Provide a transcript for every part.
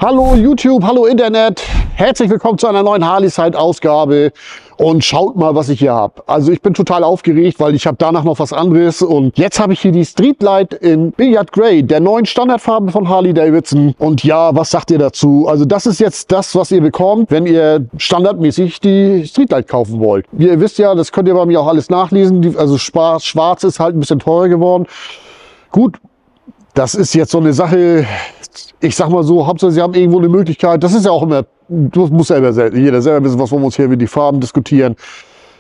Hallo YouTube, hallo Internet, herzlich willkommen zu einer neuen Harley-Side-Ausgabe und schaut mal, was ich hier habe. Also ich bin total aufgeregt, weil ich habe danach noch was anderes und jetzt habe ich hier die Streetlight in Billiard Grey, der neuen Standardfarbe von Harley-Davidson. Und ja, was sagt ihr dazu? Also das ist jetzt das, was ihr bekommt, wenn ihr standardmäßig die Streetlight kaufen wollt. Wie ihr wisst ja, das könnt ihr bei mir auch alles nachlesen, also schwarz ist halt ein bisschen teurer geworden. Gut, das ist jetzt so eine Sache, ich sag mal so, Hauptsache Sie haben irgendwo eine Möglichkeit, das ist ja auch immer, das muss jeder selber wissen, was wollen wir uns hier mit die Farben diskutieren.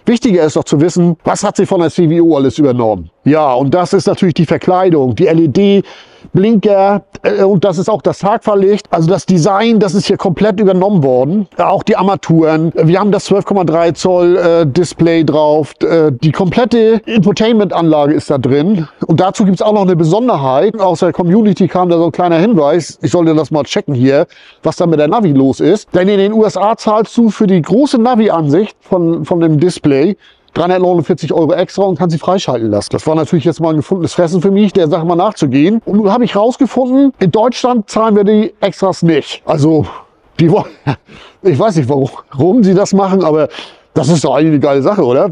Wichtiger ist doch zu wissen, was hat sie von der CVO alles übernommen? Ja, und das ist natürlich die Verkleidung, die LED-Blinker und das ist auch das Tagfahrlicht. Also das Design, das ist hier komplett übernommen worden. Auch die Armaturen. Wir haben das 12,3 Zoll Display drauf. Die komplette Infotainment-Anlage ist da drin. Und dazu gibt es auch noch eine Besonderheit. Aus der Community kam da so ein kleiner Hinweis. Ich sollte das mal checken hier, was da mit der Navi los ist. Denn in den USA zahlst du für die große Navi-Ansicht von dem Display 349 € extra und kann sie freischalten lassen. Das war natürlich jetzt mal ein gefundenes Fressen für mich, der Sache mal nachzugehen. Und nun habe ich rausgefunden, in Deutschland zahlen wir die Extras nicht. Also, ich weiß nicht, warum sie das machen, aber das ist doch eigentlich eine geile Sache, oder?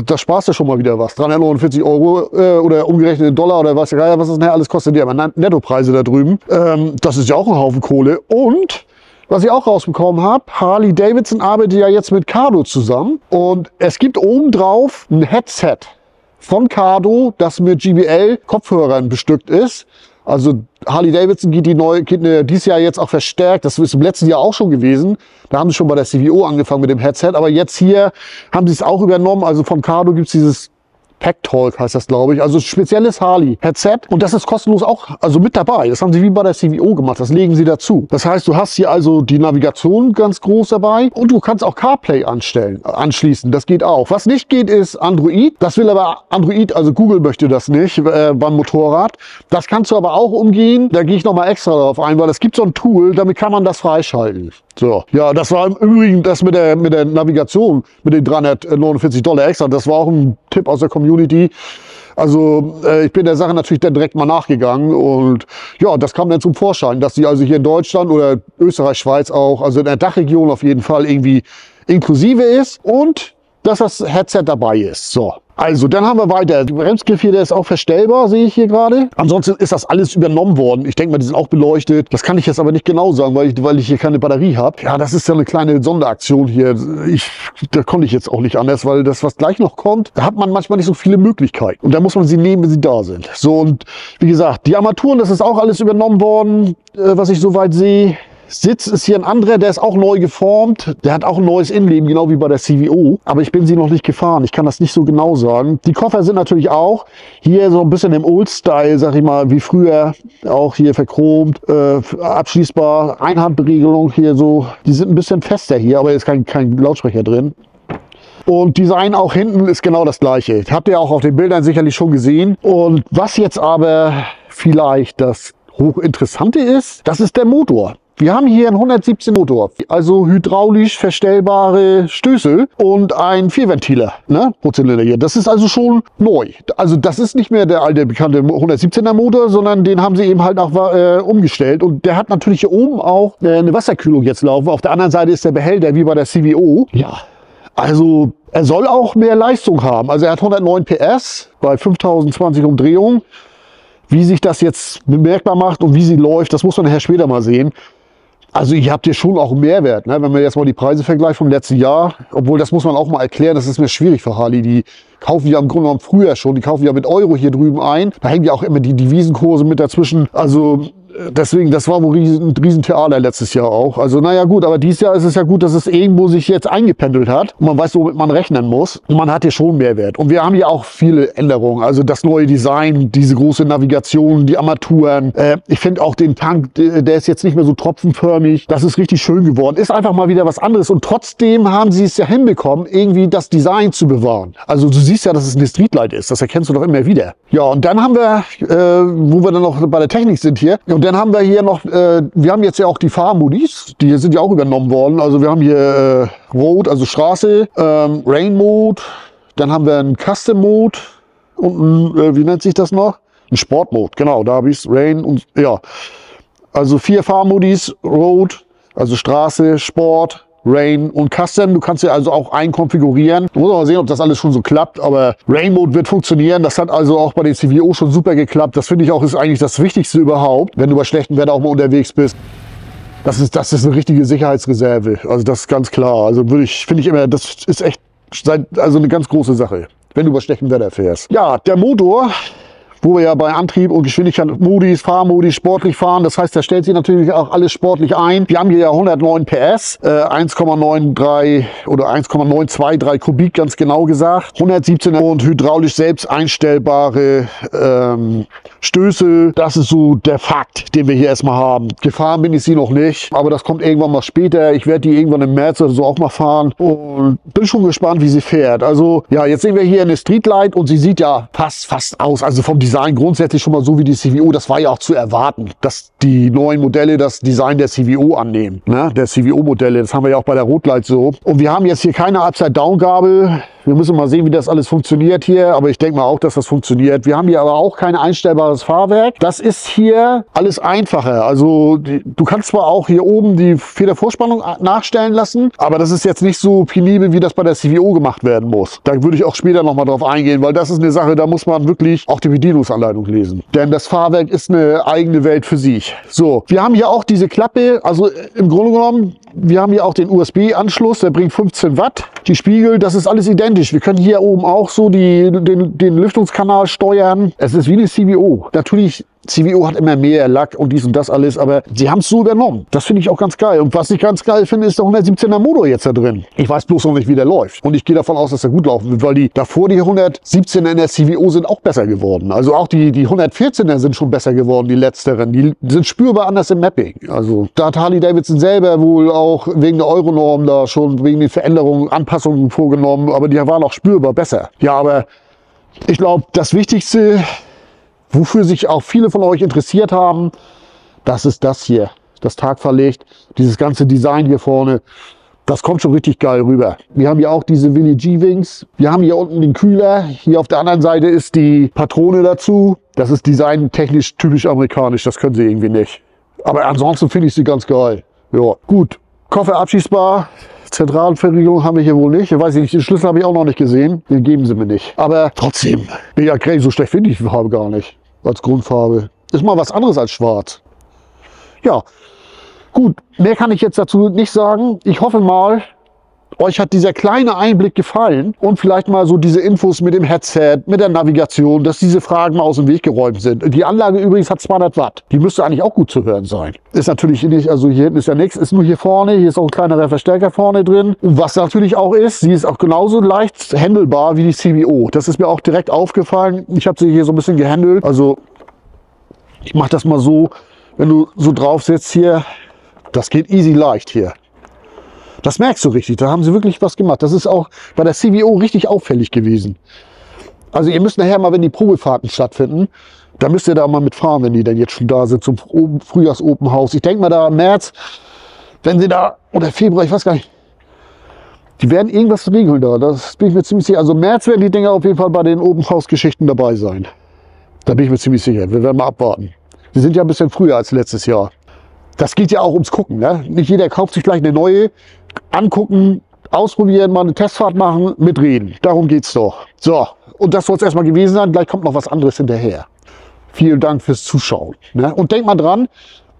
Da sparst du schon mal wieder was. 349 € oder umgerechnet in Dollar oder was das nachher alles kostet, ja, aber Nettopreise da drüben. Das ist ja auch ein Haufen Kohle. Und was ich auch rausbekommen habe, Harley-Davidson arbeitet ja jetzt mit Cardo zusammen und es gibt obendrauf ein Headset von Cardo, das mit JBL-Kopfhörern bestückt ist. Also Harley-Davidson geht dieses Jahr jetzt auch verstärkt, das ist im letzten Jahr auch schon gewesen. Da haben sie schon bei der CVO angefangen mit dem Headset, aber jetzt hier haben sie es auch übernommen. Also von Cardo gibt es dieses Pack Talk heißt das, glaube ich. Also spezielles Harley-Headset. Und das ist kostenlos auch mit dabei. Das haben sie wie bei der CVO gemacht. Das legen sie dazu. Das heißt, du hast hier also die Navigation ganz groß dabei. Und du kannst auch CarPlay anschließen. Das geht auch. Was nicht geht, ist Android. Das will aber Android, also Google möchte das nicht beim Motorrad. Das kannst du aber auch umgehen. Da gehe ich nochmal extra darauf ein, weil es gibt so ein Tool, damit kann man das freischalten. So, ja, das war im Übrigen das mit der Navigation, mit den 349 $ extra. Das war auch ein Tipp aus der Community. Also ich bin der Sache natürlich dann direkt mal nachgegangen und ja, das kam dann zum Vorschein, dass die also hier in Deutschland oder Österreich, Schweiz auch, also in der Dachregion auf jeden Fall irgendwie inklusive ist und dass das Headset dabei ist. So. Also, dann haben wir weiter. Der Bremsgriff hier, der ist auch verstellbar, sehe ich hier gerade. Ansonsten ist das alles übernommen worden. Ich denke mal, die sind auch beleuchtet. Das kann ich jetzt aber nicht genau sagen, weil ich hier keine Batterie habe. Ja, das ist ja eine kleine Sonderaktion hier. Da konnte ich jetzt auch nicht anders, weil das, was gleich noch kommt, da hat man manchmal nicht so viele Möglichkeiten. Und da muss man sie nehmen, wenn sie da sind. So, und wie gesagt, die Armaturen, das ist auch alles übernommen worden, was ich soweit sehe. Sitz ist hier ein anderer, der ist auch neu geformt. Der hat auch ein neues Innenleben, genau wie bei der CVO. Aber ich bin sie noch nicht gefahren. Ich kann das nicht so genau sagen. Die Koffer sind natürlich auch hier so ein bisschen im Old-Style, sag ich mal, wie früher. Auch hier verchromt, abschließbar, Einhandberiegelung hier so. Die sind ein bisschen fester hier, aber ist kein Lautsprecher drin. Und Design auch hinten ist genau das gleiche. Habt ihr auch auf den Bildern sicherlich schon gesehen. Und was jetzt aber vielleicht das Hochinteressante ist, das ist der Motor. Wir haben hier einen 117 Motor, also hydraulisch verstellbare Stößel und ein Vierventiler, ne, pro Zylinder hier. Das ist also schon neu. Also das ist nicht mehr der alte bekannte 117er Motor, sondern den haben sie eben halt auch umgestellt. Und der hat natürlich hier oben auch eine Wasserkühlung jetzt laufen. Auf der anderen Seite ist der Behälter wie bei der CVO. Ja, also er soll auch mehr Leistung haben. Also er hat 109 PS bei 5020 Umdrehungen. Wie sich das jetzt bemerkbar macht und wie sie läuft, das muss man nachher später mal sehen. Also ihr habt hier schon auch einen Mehrwert, ne? Wenn man jetzt mal die Preise vergleicht vom letzten Jahr, obwohl das muss man auch mal erklären, das ist mir schwierig für Harley, die kaufen ja im Grunde genommen früher schon, die kaufen ja mit Euro hier drüben ein, da hängen ja auch immer die Devisenkurse mit dazwischen, also deswegen, das war wohl ein Riesentheater letztes Jahr auch. Also naja gut, aber dieses Jahr ist es ja gut, dass es irgendwo sich jetzt eingependelt hat und man weiß, womit man rechnen muss. Und man hat hier schon Mehrwert. Und wir haben hier auch viele Änderungen. Also das neue Design, diese große Navigation, die Armaturen. Ich finde auch den Tank, der ist jetzt nicht mehr so tropfenförmig. Das ist richtig schön geworden. Ist einfach mal wieder was anderes. Und trotzdem haben sie es ja hinbekommen, irgendwie das Design zu bewahren. Also du siehst ja, dass es eine Streetlight ist. Das erkennst du doch immer wieder. Ja, und dann haben wir, wo wir dann noch bei der Technik sind hier, und dann haben wir hier noch, wir haben jetzt ja auch die Fahrmodis, die sind ja auch übernommen worden. Also wir haben hier Road, also Straße, Rain Mode, dann haben wir einen Custom Mode und ein, wie nennt sich das noch? Ein Sport Mode, genau, da habe ich es, Rain und ja. Also 4 Fahrmodis, Road, also Straße, Sport, Rain und Custom. Du kannst ja also auch einkonfigurieren. Du musst mal sehen, ob das alles schon so klappt, aber Rain Mode wird funktionieren. Das hat also auch bei den CVO schon super geklappt. Das finde ich auch ist eigentlich das Wichtigste überhaupt, wenn du bei schlechtem Wetter auch mal unterwegs bist. Das ist eine richtige Sicherheitsreserve. Also das ist ganz klar. Also finde ich immer, das ist echt also eine ganz große Sache, wenn du bei schlechtem Wetter fährst. Ja, der Motor, wo wir ja bei Antrieb und Geschwindigkeit, Modis, Fahrmodis, sportlich fahren. Das heißt, da stellt sich natürlich auch alles sportlich ein. Wir haben hier ja 109 PS, 1,93 oder 1,923 Kubik, ganz genau gesagt. 117 und hydraulisch selbst einstellbare Stöße. Das ist so der Fakt, den wir hier erstmal haben. Gefahren bin ich sie noch nicht, aber das kommt irgendwann mal später. Ich werde die irgendwann im März oder so auch mal fahren und bin schon gespannt, wie sie fährt. Also ja, jetzt sehen wir hier eine Streetlight und sie sieht ja fast aus. Also vom Design grundsätzlich schon mal so wie die CVO. Das war ja auch zu erwarten, dass die neuen Modelle das Design der CVO annehmen. Ne? Der CVO-Modelle, das haben wir ja auch bei der Rotlight so. Und wir haben jetzt hier keine Upside-Down-Gabel. Wir müssen mal sehen, wie das alles funktioniert hier. Aber ich denke mal auch, dass das funktioniert. Wir haben hier aber auch kein einstellbares Fahrwerk. Das ist hier alles einfacher. Also du kannst zwar auch hier oben die Federvorspannung nachstellen lassen, aber das ist jetzt nicht so penibel, wie das bei der CVO gemacht werden muss. Da würde ich auch später noch mal drauf eingehen, weil das ist eine Sache, da muss man wirklich auch die Bedienungsanleitung lesen. Denn das Fahrwerk ist eine eigene Welt für sich. So, wir haben hier auch diese Klappe. Also im Grunde genommen, wir haben hier auch den USB-Anschluss, der bringt 15 Watt. Die Spiegel, das ist alles identisch. Wir können hier oben auch so den Lüftungskanal steuern. Es ist wie eine CVO. Natürlich, CVO hat immer mehr Lack und dies und das alles, aber sie haben es so übernommen. Das finde ich auch ganz geil. Und was ich ganz geil finde, ist der 117er Motor jetzt da drin. Ich weiß bloß noch nicht, wie der läuft. Und ich gehe davon aus, dass er gut laufen wird, weil die davor die 117er in der CVO sind auch besser geworden. Also auch die 114er sind schon besser geworden, die letzteren. Die sind spürbar anders im Mapping. Also da hat Harley-Davidson selber wohl auch wegen der Euronorm da schon wegen den Veränderungen, Anpassungen vorgenommen, aber die waren auch spürbar besser. Ja, aber ich glaube, das Wichtigste, wofür sich auch viele von euch interessiert haben, das ist das hier, das Tagfahrlicht, dieses ganze Design hier vorne. Das kommt schon richtig geil rüber. Wir haben hier auch diese Willy G-Wings. Wir haben hier unten den Kühler. Hier auf der anderen Seite ist die Patrone dazu. Das ist designtechnisch typisch amerikanisch. Das können sie irgendwie nicht. Aber ansonsten finde ich sie ganz geil. Ja, gut. Koffer abschießbar. Zentralverriegelung haben wir hier wohl nicht. Ich weiß nicht, den Schlüssel habe ich auch noch nicht gesehen. Den geben sie mir nicht. Aber trotzdem, mega crazy. So schlecht finde ich die Farbe gar nicht. Als Grundfarbe. Ist mal was anderes als schwarz. Ja, gut. Mehr kann ich jetzt dazu nicht sagen. Ich hoffe mal, euch hat dieser kleine Einblick gefallen und vielleicht mal so diese Infos mit dem Headset, mit der Navigation, dass diese Fragen mal aus dem Weg geräumt sind. Die Anlage übrigens hat 200 Watt. Die müsste eigentlich auch gut zu hören sein. Ist natürlich nicht, also hier hinten ist ja nichts, ist nur hier vorne. Hier ist auch ein kleinerer Verstärker vorne drin. Und was natürlich auch ist, sie ist auch genauso leicht handelbar wie die CVO. Das ist mir auch direkt aufgefallen. Ich habe sie hier so ein bisschen gehandelt. Also ich mache das mal so, wenn du so drauf sitzt hier, das geht easy leicht hier. Das merkst du richtig, da haben sie wirklich was gemacht. Das ist auch bei der CVO richtig auffällig gewesen. Also ihr müsst nachher mal, wenn die Probefahrten stattfinden, da müsst ihr da mal mitfahren, wenn die dann jetzt schon da sind zum Frühjahrs-Open House. Ich denke mal da im März, wenn sie da, oder Februar, ich weiß gar nicht, die werden irgendwas regeln da. Das bin ich mir ziemlich sicher. Also im März werden die Dinger auf jeden Fall bei den Open House Geschichten dabei sein. Da bin ich mir ziemlich sicher. Wir werden mal abwarten. Die sind ja ein bisschen früher als letztes Jahr. Das geht ja auch ums Gucken. Ne? Nicht jeder kauft sich gleich eine neue. Angucken, ausprobieren, mal eine Testfahrt machen, mitreden. Darum geht's doch. So, und das soll es erstmal gewesen sein. Gleich kommt noch was anderes hinterher. Vielen Dank fürs Zuschauen. Ne? Und denkt mal dran,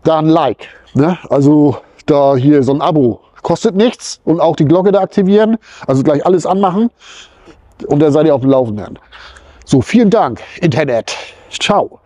da ein Like. Ne? Also da hier so ein Abo. Kostet nichts. Und auch die Glocke da aktivieren. Also gleich alles anmachen. Und dann seid ihr auf dem Laufenden. So, vielen Dank, Internet. Ciao.